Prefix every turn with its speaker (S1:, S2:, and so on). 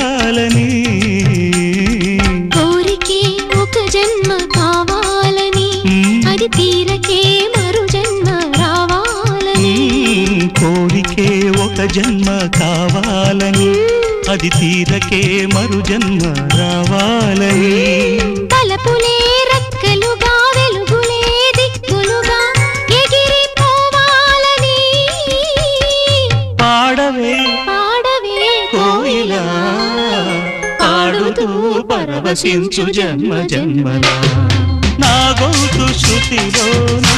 S1: తీరాలని
S2: కోరికే ఒక జన్మ కావాలని అది తీరకే మరు జన్మ రావాలని
S1: కోరికే ఒక జన్మ కావాలని అది తీరకే మరు జన్మ రావాలని
S2: తలపులే రెక్కలుగా వెలుగులే దిక్కులుగా ఎగిరిపోవాలని
S1: పాడవే
S2: పాడవే
S1: కోయిలా పాడుతూ పరవశించు జన్మ జన్మలా నా గొంతు శృతిలోనా